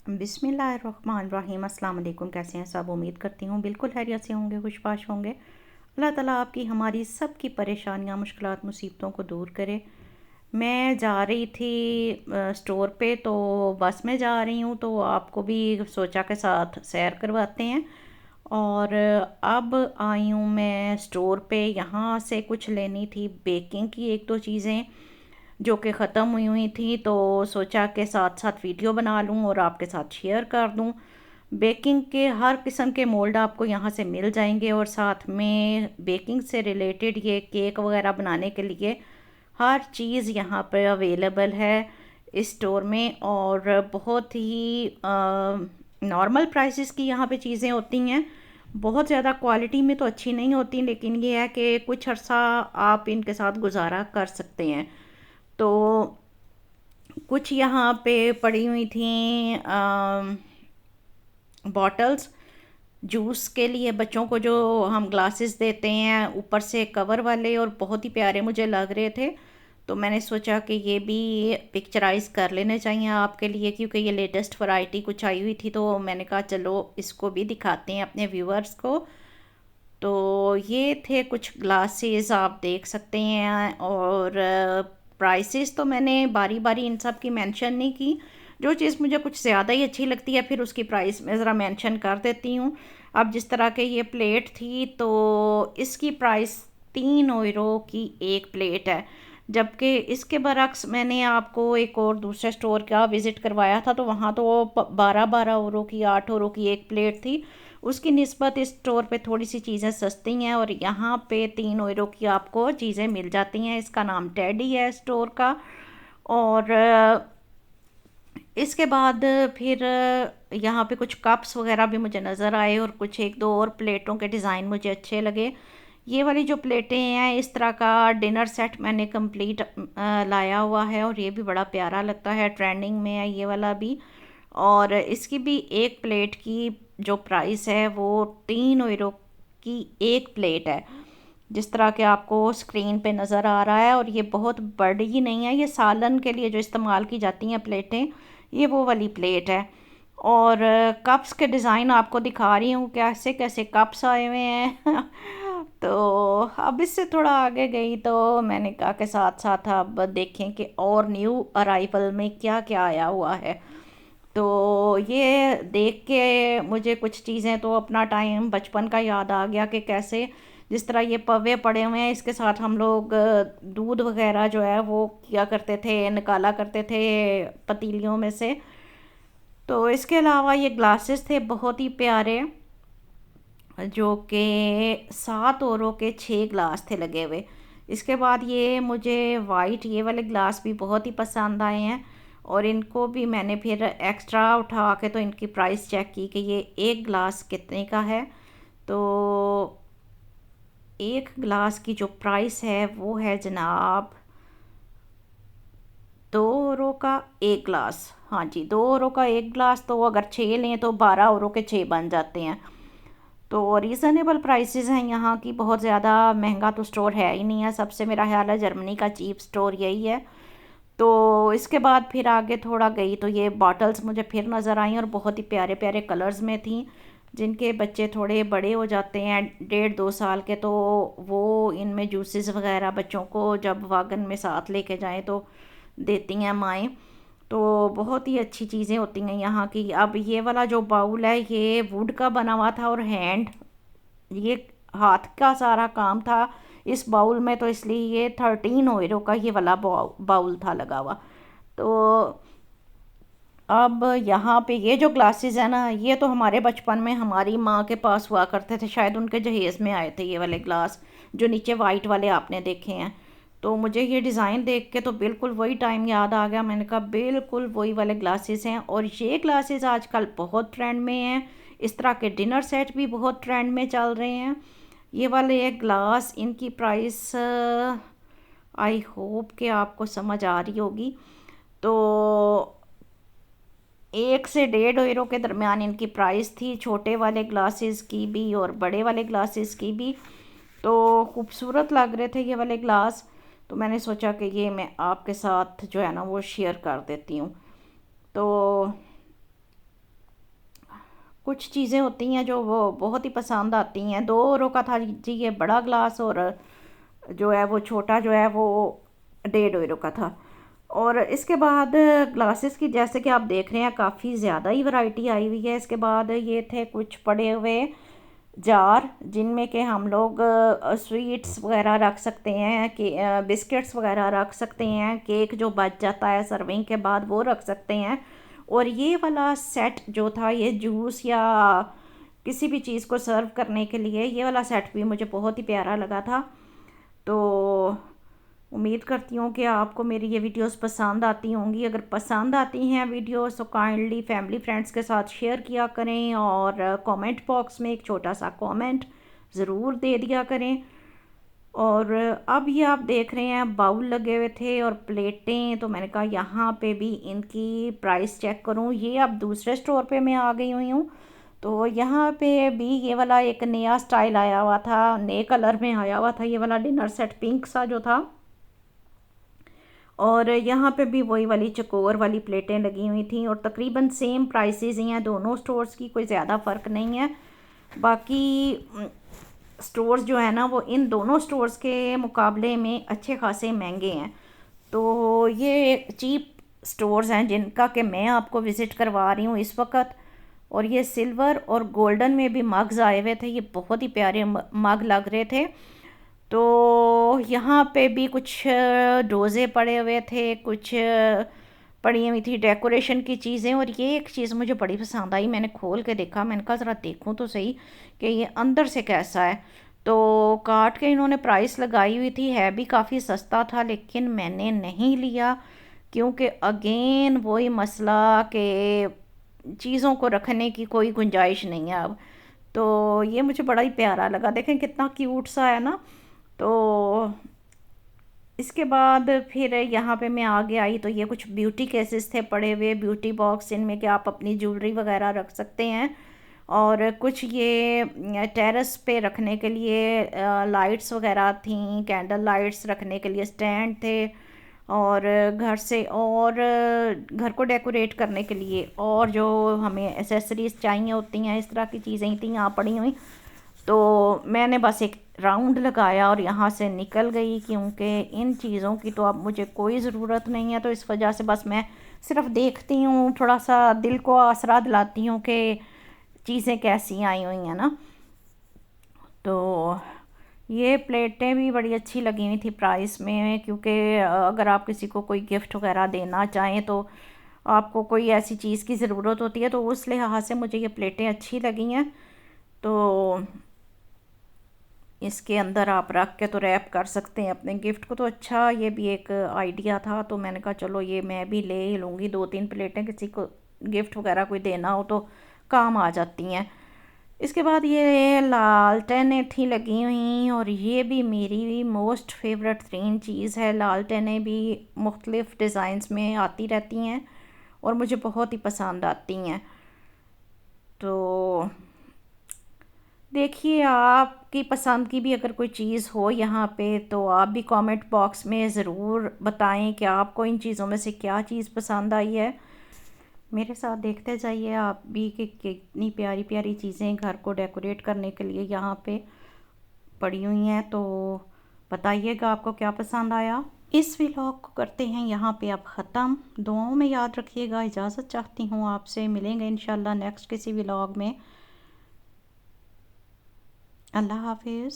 बिस्मिल्लाहिर्रहमानिर्रहीम। अस्सलाम वालेकुम। कैसे हैं सब? उम्मीद करती हूँ बिल्कुल खैरियत से होंगे, खुशबाश होंगे। अल्लाह ताला आपकी हमारी सब की परेशानियाँ, मुश्किलात, मुसीबतों को दूर करे। मैं जा रही थी स्टोर पे, तो बस में जा रही हूँ, तो आपको भी सोचा के साथ सैर करवाते हैं। और अब आई हूँ मैं स्टोर पे। यहाँ से कुछ लेनी थी बेकिंग की एक दो चीज़ें जो कि ख़त्म हुई हुई थी, तो सोचा के साथ साथ वीडियो बना लूँ और आपके साथ शेयर कर दूँ। बेकिंग के हर किस्म के मोल्ड आपको यहाँ से मिल जाएंगे, और साथ में बेकिंग से रिलेटेड ये केक वगैरह बनाने के लिए हर चीज़ यहाँ पर अवेलेबल है इस स्टोर में। और बहुत ही नॉर्मल प्राइसेस की यहाँ पे चीज़ें होती हैं। बहुत ज़्यादा क्वालिटी में तो अच्छी नहीं होती, लेकिन ये है कि कुछ अर्सा आप इनके साथ गुजारा कर सकते हैं। तो कुछ यहाँ पे पड़ी हुई थी बॉटल्स जूस के लिए बच्चों को, जो हम ग्लासेस देते हैं ऊपर से कवर वाले, और बहुत ही प्यारे मुझे लग रहे थे। तो मैंने सोचा कि ये भी पिक्चराइज कर लेने चाहिए आपके लिए, क्योंकि ये लेटेस्ट वैरायटी कुछ आई हुई थी, तो मैंने कहा चलो इसको भी दिखाते हैं अपने व्यूअर्स को। तो ये थे कुछ ग्लासेस, आप देख सकते हैं। और प्राइसेस तो मैंने बारी बारी इन सब की मेंशन नहीं की। जो चीज़ मुझे कुछ ज़्यादा ही अच्छी लगती है फिर उसकी प्राइस मैं ज़रा मेंशन कर देती हूँ। अब जिस तरह के ये प्लेट थी, तो इसकी प्राइस 3 यूरो की एक प्लेट है। जबकि इसके बरक्स मैंने आपको एक और दूसरे स्टोर का विज़िट करवाया था, तो वहाँ तो वो 12-12 यूरो की, 8 यूरो की एक प्लेट थी। उसकी निस्बत इस स्टोर पे थोड़ी सी चीज़ें सस्ती हैं, और यहाँ पे 3 यूरो की आपको चीज़ें मिल जाती हैं। इसका नाम टेडी है स्टोर का। और इसके बाद फिर यहाँ पे कुछ कप्स वगैरह भी मुझे नज़र आए, और कुछ एक दो और प्लेटों के डिज़ाइन मुझे अच्छे लगे। ये वाली जो प्लेटें हैं, इस तरह का डिनर सेट मैंने कंप्लीट लाया हुआ है, और ये भी बड़ा प्यारा लगता है, ट्रेंडिंग में है ये वाला भी। और इसकी भी एक प्लेट की जो प्राइस है वो 3 यूरो की एक प्लेट है, जिस तरह के आपको स्क्रीन पे नज़र आ रहा है। और ये बहुत बड़ी नहीं है, ये सालन के लिए जो इस्तेमाल की जाती हैं प्लेटें, ये वो वाली प्लेट है। और कप्स के डिज़ाइन आपको दिखा रही हूँ, कैसे कैसे कप्स आए हुए हैं। तो अब इससे थोड़ा आगे गई, तो मैंने कहा कि साथ साथ अब देखें कि और न्यू अराइवल में क्या क्या आया हुआ है। तो ये देख के मुझे कुछ चीज़ें, तो अपना टाइम बचपन का याद आ गया कि कैसे जिस तरह ये पवे पड़े हुए हैं, इसके साथ हम लोग दूध वगैरह जो है वो किया करते थे, निकाला करते थे पतीलियों में से। तो इसके अलावा ये ग्लासेस थे बहुत ही प्यारे, जो कि 7 यूरो के 6 ग्लास थे लगे हुए। इसके बाद ये मुझे वाइट ये वाले ग्लास भी बहुत ही पसंद आए हैं, और इनको भी मैंने फिर एक्स्ट्रा उठा के तो इनकी प्राइस चेक की कि ये एक ग्लास कितने का है। तो एक ग्लास की जो प्राइस है वो है जनाब 2 यूरो का एक ग्लास। हाँ जी, 2 यूरो का एक ग्लास, तो अगर 6 लें तो 12 यूरो के 6 बन जाते हैं। तो रीज़नेबल प्राइसेस हैं यहाँ की, बहुत ज़्यादा महंगा तो स्टोर है ही नहीं है। सबसे मेरा ख्याल है जर्मनी का चीप स्टोर यही है। तो इसके बाद फिर आगे थोड़ा गई, तो ये बॉटल्स मुझे फिर नज़र आई, और बहुत ही प्यारे प्यारे कलर्स में थी। जिनके बच्चे थोड़े बड़े हो जाते हैं, 1.5-2 साल के, तो वो इनमें जूसेस वगैरह बच्चों को जब वागन में साथ लेके जाएं तो देती हैं माएँ। तो बहुत ही अच्छी चीज़ें होती हैं यहाँ की। अब ये वाला जो बाउल है, ये वुड का बना हुआ था, और हैंड, ये हाथ का सारा काम था इस बाउल में, तो इसलिए ये 13 यूरो का ये वाला बाउल था लगा हुआ। तो अब यहाँ पे ये जो ग्लासेस है ना, ये तो हमारे बचपन में हमारी माँ के पास हुआ करते थे, शायद उनके जहेज़ में आए थे ये वाले ग्लास, जो नीचे वाइट वाले आपने देखे हैं। तो मुझे ये डिज़ाइन देख के तो बिल्कुल वही टाइम याद आ गया। मैंने कहा बिल्कुल वही वाले ग्लासेस हैं, और ये ग्लासेस आजकल बहुत ट्रेंड में हैं। इस तरह के डिनर सेट भी बहुत ट्रेंड में चल रहे हैं। ये वाले एक ग्लास, इनकी प्राइस आई होप कि आपको समझ आ रही होगी। तो 1 से 1.5 यूरो के दरमियान इनकी प्राइस थी, छोटे वाले ग्लासेस की भी और बड़े वाले ग्लासेस की भी। तो खूबसूरत लग रहे थे ये वाले ग्लास, तो मैंने सोचा कि ये मैं आपके साथ जो है ना वो शेयर कर देती हूँ। तो कुछ चीज़ें होती हैं जो वो बहुत ही पसंद आती हैं। 2 € का था जी ये बड़ा ग्लास, और जो है वो छोटा जो है वो 1.5 € का था। और इसके बाद ग्लासेस की जैसे कि आप देख रहे हैं काफ़ी ज़्यादा ही वैरायटी आई हुई है। इसके बाद ये थे कुछ पड़े हुए जार जिनमें कि हम लोग स्वीट्स वगैरह रख सकते हैं, कि बिस्किट्स वगैरह रख सकते हैं, केक जो बच जाता है सर्विंग के बाद वो रख सकते हैं। और ये वाला सेट जो था ये जूस या किसी भी चीज़ को सर्व करने के लिए, ये वाला सेट भी मुझे बहुत ही प्यारा लगा था। तो उम्मीद करती हूँ कि आपको मेरी ये वीडियोस पसंद आती होंगी। अगर पसंद आती हैं वीडियोस तो काइंडली फैमिली फ्रेंड्स के साथ शेयर किया करें, और कमेंट बॉक्स में एक छोटा सा कमेंट ज़रूर दे दिया करें। और अब ये आप देख रहे हैं बाउल लगे हुए थे और प्लेटें, तो मैंने कहा यहाँ पे भी इनकी प्राइस चेक करूँ। ये अब दूसरे स्टोर पे मैं आ गई हुई हूँ, तो यहाँ पे भी ये वाला एक नया स्टाइल आया हुआ था, नए कलर में आया हुआ था ये वाला डिनर सेट, पिंक सा जो था। और यहाँ पे भी वही वाली चकोर वाली प्लेटें लगी हुई थी, और तकरीबन सेम प्राइसेस ही हैं दोनों स्टोर्स की, कोई ज़्यादा फ़र्क नहीं है। बाकी स्टोर्स जो है ना वो इन दोनों स्टोर्स के मुकाबले में अच्छे खासे महंगे हैं। तो ये चीप स्टोर्स हैं जिनका कि मैं आपको विज़िट करवा रही हूँ इस वक्त। और ये सिल्वर और गोल्डन में भी मग्स आए हुए थे, ये बहुत ही प्यारे मग लग रहे थे। तो यहाँ पे भी कुछ डोज़े पड़े हुए थे, कुछ पड़ी हुई थी डेकोरेशन की चीज़ें। और ये एक चीज़ मुझे बड़ी पसंद आई, मैंने खोल के देखा, मैंने कहा ज़रा देखूँ तो सही कि ये अंदर से कैसा है। तो काट के इन्होंने प्राइस लगाई हुई थी, है भी काफ़ी सस्ता था, लेकिन मैंने नहीं लिया क्योंकि अगेन वही मसला कि चीज़ों को रखने की कोई गुंजाइश नहीं है अब। तो ये मुझे बड़ा ही प्यारा लगा, देखें कितना क्यूट सा है ना। तो इसके बाद फिर यहाँ पे मैं आगे आई तो ये कुछ ब्यूटी केसेस थे पड़े हुए, ब्यूटी बॉक्स, इनमें कि आप अपनी ज्वेलरी वगैरह रख सकते हैं। और कुछ ये टेरेस पे रखने के लिए लाइट्स वगैरह थी, कैंडल लाइट्स रखने के लिए स्टैंड थे। और घर से और घर को डेकोरेट करने के लिए और जो हमें एसेसरीज चाहिए होती हैं, इस तरह की चीज़ें थी यहाँ पड़ी हुई। तो मैंने बस एक राउंड लगाया और यहाँ से निकल गई, क्योंकि इन चीज़ों की तो अब मुझे कोई ज़रूरत नहीं है। तो इस वजह से बस मैं सिर्फ देखती हूँ, थोड़ा सा दिल को आसरा दिलाती हूँ कि चीज़ें कैसी आई हुई हैं ना। तो ये प्लेटें भी बड़ी अच्छी लगी हुई थी प्राइस में, क्योंकि अगर आप किसी को कोई गिफ्ट वगैरह देना चाहें तो आपको कोई ऐसी चीज़ की ज़रूरत होती है, तो उस लिहाज से मुझे ये प्लेटें अच्छी लगी हैं। तो इसके अंदर आप रख के तो रैप कर सकते हैं अपने गिफ्ट को। तो अच्छा ये भी एक आइडिया था, तो मैंने कहा चलो ये मैं भी ले ही लूँगी 2-3 प्लेटें, किसी को गिफ्ट वगैरह कोई देना हो तो काम आ जाती हैं। इसके बाद ये लालटेनें थी लगी हुई, और ये भी मेरी भी मोस्ट फेवरेट तीन चीज़ है। लालटेनें भी मुख्तलिफ़ डिज़ाइंस में आती रहती हैं और मुझे बहुत ही पसंद आती हैं। तो देखिए आपकी पसंद की भी अगर कोई चीज़ हो यहाँ पे तो आप भी कमेंट बॉक्स में ज़रूर बताएं कि आपको इन चीज़ों में से क्या चीज़ पसंद आई है। मेरे साथ देखते जाइए आप भी कि कितनी प्यारी प्यारी चीज़ें घर को डेकोरेट करने के लिए यहाँ पे पड़ी हुई हैं। तो बताइएगा आपको क्या पसंद आया। इस व्लॉग को करते हैं यहाँ पे आप ख़त्म। दुआओं में याद रखिएगा। इजाज़त चाहती हूँ आपसे, मिलेंगे इंशाल्लाह नेक्स्ट किसी व्लॉग में। अल्लाह हाफिज़।